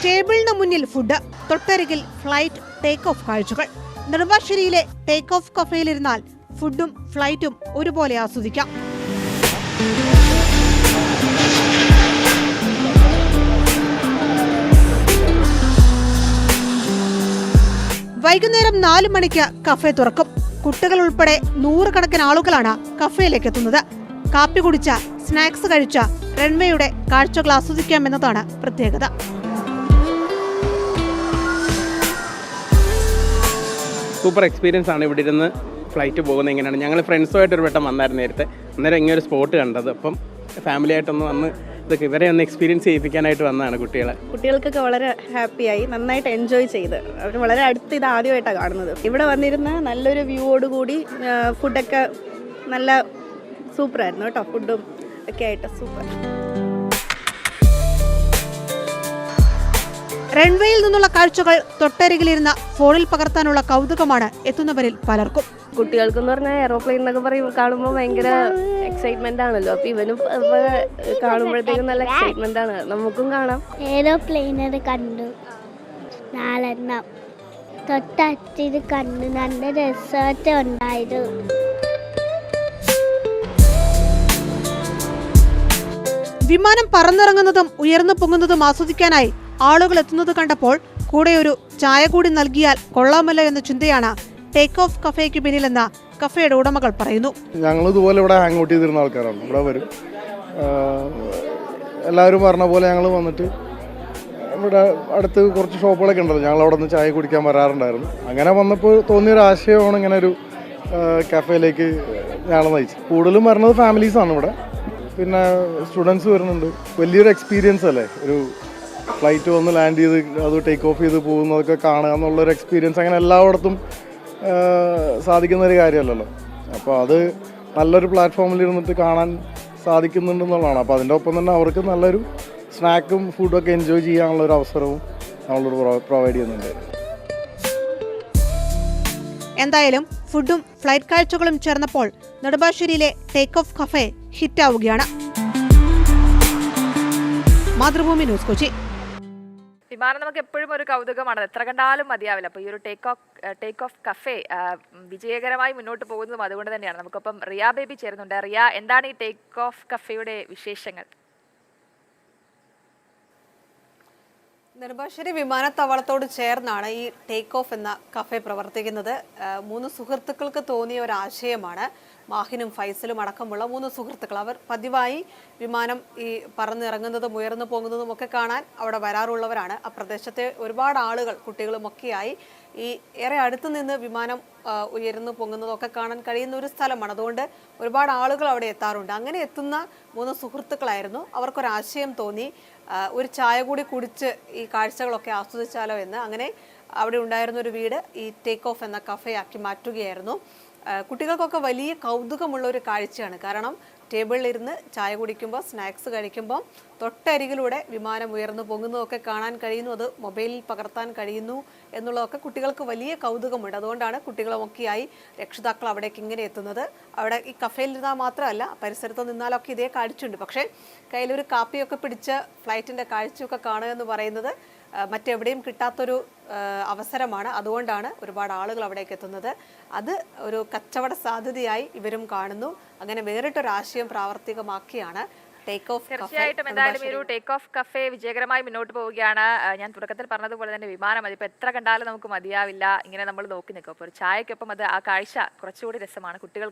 ടേബിളിന് മുന്നിൽ food, തൊട്ടരികിൽ flight take off കാഴ്ചകൾ. നെടുമ്പാശ്ശേരിയിലെ take of കഫേയിലിരുന്നാൽ ഫുഡും ഫ്ലൈറ്റും ഒരുപോലെ ആസ്വദിക്കാം. വൈകുന്നേരം 4 മണിക്ക് കഫേ തുറക്കും. കുട്ടികൾ ഉൾപ്പെടെ 100 കണക്കിന് ആളുകളാണ് കഫേയിലേക്ക് എത്തുന്നത്. കാപ്പി കുടിച്ച, സ്നാക്സ് കഴിച്ച റൺവേയുടെ കാഴ്ചകൾ ആസ്വദിക്കാമെന്നതാണ് പ്രത്യേകത. സൂപ്പർ എക്സ്പീരിയൻസ് ആണ് ഇവിടെ ഇരുന്ന് ഫ്ലൈറ്റ് പോകുന്നത്. എങ്ങനെയാണ് ഞങ്ങൾ ഫ്രണ്ട്സുമായിട്ട് ഒരു വട്ടം വന്നായിരുന്നു നേരത്തെ. അന്നേരം ഇങ്ങനെ ഒരു സ്പോട്ട് കണ്ടത്. അപ്പം ഫാമിലി ആയിട്ടൊന്ന് വന്ന് ഇതൊക്കെ ഇവരെ ഒന്ന് എക്സ്പീരിയൻസ് ചെയ്യിപ്പിക്കാനായിട്ട് വന്നതാണ്. കുട്ടികൾക്കൊക്കെ വളരെ ഹാപ്പിയായി, നന്നായിട്ട് എൻജോയ് ചെയ്ത്. അവർ വളരെ അടുത്ത് ഇത് ആദ്യമായിട്ടാണ് കാണുന്നത്. ഇവിടെ വന്നിരുന്ന് നല്ലൊരു വ്യൂവോടുകൂടി ഫുഡൊക്കെ നല്ല സൂപ്പറായിരുന്നു കേട്ടോ. ഫുഡും ഒക്കെ ആയിട്ട് സൂപ്പർ. റൺവേയിൽ നിന്നുള്ള കാഴ്ചകൾ തൊട്ടരികിലിരുന്ന ഫോണിൽ പകർത്താനുള്ള കൗതുകമാണ് എത്തുന്നവരിൽ പലർക്കും. കുട്ടികൾക്കെന്ന് പറഞ്ഞാൽ എയറോപ്ലെയിൻ എന്നൊക്കെ കാണുമ്പോൾ ഭയങ്കര എക്സൈറ്റ്മെന്റ് ആണല്ലോ. അപ്പൊ ഇവനും കാണുമ്പോഴത്തേക്കും നല്ല എക്സൈറ്റ്മെന്റ് ആണ്. നമുക്കും കാണാം. എയറോപ്ലെയിനർ കണ്ടു 4 തൊട്ടടുത്ത് കണ്ടു. നല്ല റിസോർട്ട് ഉണ്ടായത്. വിമാനം പറന്നിറങ്ങുന്നതും ഉയർന്നു പൊങ്ങുന്നതും ആസ്വദിക്കാനായി ആളുകൾ എത്തുന്നത് കണ്ടപ്പോൾ കൂടെ ഒരു ചായ കൂടി നൽകിയാൽ കൊള്ളാമല്ലോ എന്ന ചിന്തയാണ് ടേക്ക് ഓഫ് കഫേക്ക് പിന്നിലെന്ന് കഫേയുടെ ഉടമകൾ പറയുന്നു. ഞങ്ങൾ ഇതുപോലെ ഇവിടെ ഹാങ് ഔട്ട് ചെയ്തിരുന്ന ആൾക്കാരാണ്. ഇവിടെ വരും, എല്ലാവരും പറഞ്ഞ പോലെ ഞങ്ങൾ വന്നിട്ട് ഇവിടെ അടുത്ത് കുറച്ച് ഷോപ്പുകളൊക്കെ ഉണ്ടല്ലോ, ഞങ്ങൾ അവിടെ നിന്ന് ചായ കുടിക്കാൻ വരാറുണ്ടായിരുന്നു. അങ്ങനെ വന്നപ്പോൾ തോന്നിയൊരു ആശയമാണ് ഇങ്ങനെ ഒരു കഫേയിലേക്ക് ഞങ്ങൾ നയിച്ചത്. കൂടുതലും വരുന്നത് ഫാമിലീസാണ് ഇവിടെ, പിന്നെ സ്റ്റുഡൻസ് വരുന്നുണ്ട്. വലിയൊരു എക്സ്പീരിയൻസ് അല്ലേ, ഒരു ഫ്ലൈറ്റ് വന്ന് ലാൻഡ് ചെയ്ത് അത് ടേക്ക് ഓഫ് ചെയ്ത് പോകുന്നതൊക്കെ കാണുക എന്നുള്ളൊരു എക്സ്പീരിയൻസ് അങ്ങനെ എല്ലായിടത്തും സാധിക്കുന്ന ഒരു കാര്യമല്ലല്ലോ. അപ്പോൾ അത് നല്ലൊരു പ്ലാറ്റ്ഫോമിൽ ഇരുന്നിട്ട് കാണാൻ സാധിക്കുന്നുണ്ടെന്നുള്ളതാണ്. അപ്പോൾ അതിൻ്റെ ഒപ്പം തന്നെ അവർക്ക് നല്ലൊരു സ്നാക്കും ഫുഡൊക്കെ എൻജോയ് ചെയ്യാനുള്ളൊരു അവസരവും നമ്മളോട് പ്രൊവൈഡ് ചെയ്യുന്നുണ്ട്. എന്തായാലും ഫുഡും ഫ്ലൈറ്റ് കാഴ്ചകളും ചേർന്നപ്പോൾ നെടുമ്പാശ്ശേരിയിലെ ടേക്ക് ഓഫ് കഫേ ഹിറ്റാവുകയാണ്. മാതൃഭൂമി ന്യൂസ്, കൊച്ചി. വിമാനം നമുക്ക് എപ്പോഴും ഒരു കൗതുകമാണ്, എത്ര കണ്ടാലും മതിയാവില്ല. അപ്പോൾ ഈ ഒരു ടേക്ക് ഓഫ് കഫേ വിജയകരമായി മുന്നോട്ട് പോകുന്നതും അതുകൊണ്ട് തന്നെയാണ്. നമുക്കൊപ്പം റിയ ബേബി ചേരുന്നുണ്ട്. റിയ, എന്താണ് ഈ ടേക്ക് ഓഫ് കഫേയുടെ വിശേഷങ്ങൾ? നെടുമ്പാശ്ശേരി വിമാനത്താവളത്തോട് ചേർന്നാണ് ഈ ടേക്ക് ഓഫ് എന്ന കഫേ പ്രവർത്തിക്കുന്നത്. 3 സുഹൃത്തുക്കൾക്ക് തോന്നിയ ഒരു ആശയമാണ്. മാഹിനും ഫൈസലും അടക്കമുള്ള 3 സുഹൃത്തുക്കൾ. അവർ പതിവായി വിമാനം ഈ പറന്നിറങ്ങുന്നതും ഉയർന്നു പോകുന്നതും ഒക്കെ കാണാൻ അവിടെ വരാറുള്ളവരാണ്. ആ പ്രദേശത്തെ ഒരുപാട് ആളുകൾ, കുട്ടികളുമൊക്കെയായി ഈ ഏറെ അടുത്ത് നിന്ന് വിമാനം ഉയർന്നു പൊങ്ങുന്നതൊക്കെ കാണാൻ കഴിയുന്ന ഒരു സ്ഥലമാണ്. അതുകൊണ്ട് ഒരുപാട് ആളുകൾ അവിടെ എത്താറുണ്ട്. അങ്ങനെ എത്തുന്ന 3 സുഹൃത്തുക്കളായിരുന്നു. അവർക്കൊരാശയം തോന്നി, ഒരു ചായ കൂടി കുടിച്ച് ഈ കാഴ്ചകളൊക്കെ ആസ്വദിച്ചാലോ എന്ന്. അങ്ങനെ അവിടെ ഉണ്ടായിരുന്ന ഒരു വീട് ഈ ടേക്ക് ഓഫ് എന്ന കഫേ ആക്കി മാറ്റുകയായിരുന്നു. കുട്ടികൾക്കൊക്കെ വലിയ കൗതുകമുള്ള ഒരു കാഴ്ചയാണ്. കാരണം ടേബിളിലിരുന്ന് ചായ കുടിക്കുമ്പോൾ, സ്നാക്സ് കഴിക്കുമ്പോൾ തൊട്ടരികിലൂടെ വിമാനം ഉയർന്നു പൊങ്ങുന്നതൊക്കെ കാണാൻ കഴിയുന്നു. അത് മൊബൈലിൽ പകർത്താൻ കഴിയുന്നു എന്നുള്ളതൊക്കെ കുട്ടികൾക്ക് വലിയ കൗതുകമുണ്ട്. അതുകൊണ്ടാണ് കുട്ടികളുമൊക്കെയായി രക്ഷിതാക്കൾ അവിടേക്ക് ഇങ്ങനെ എത്തുന്നത്. അവിടെ ഈ കഫേയിൽ ഇരുന്നാൽ മാത്രമല്ല, പരിസരത്ത് നിന്നാലൊക്കെ ഇതേ കാഴ്ചയുണ്ട്. പക്ഷേ കയ്യിലൊരു കാപ്പിയൊക്കെ പിടിച്ച് ഫ്ലൈറ്റിൻ്റെ കാഴ്ചയൊക്കെ കാണുക എന്ന് പറയുന്നത് മറ്റെവിടെയും കിട്ടാത്തൊരു അവസരമാണ്. അതുകൊണ്ടാണ് ഒരുപാട് ആളുകൾ അവിടേക്ക് എത്തുന്നത്. അത് ഒരു കച്ചവട സാധ്യതയായി ഇവരും കാണുന്നു. അങ്ങനെ വേറിട്ടൊരാശയം പ്രാവർത്തികമാക്കിയാണ് ടേക്ക് ഓഫ്. തീർച്ചയായിട്ടും എന്തായാലും ഒരു ടേക്ക് ഓഫ് കഫേ വിജയകരമായി മുന്നോട്ട് പോവുകയാണ്. ഞാൻ തുടക്കത്തിൽ പറഞ്ഞതുപോലെ തന്നെ വിമാനം അതിപ്പോൾ എത്ര കണ്ടാലും നമുക്ക് മതിയാവില്ല. ഇങ്ങനെ നമ്മൾ നോക്കി നിൽക്കും. അപ്പോൾ ഒരു ചായക്കൊപ്പം അത് ആ കാഴ്ച കുറച്ചുകൂടി രസമാണ്. കുട്ടികൾ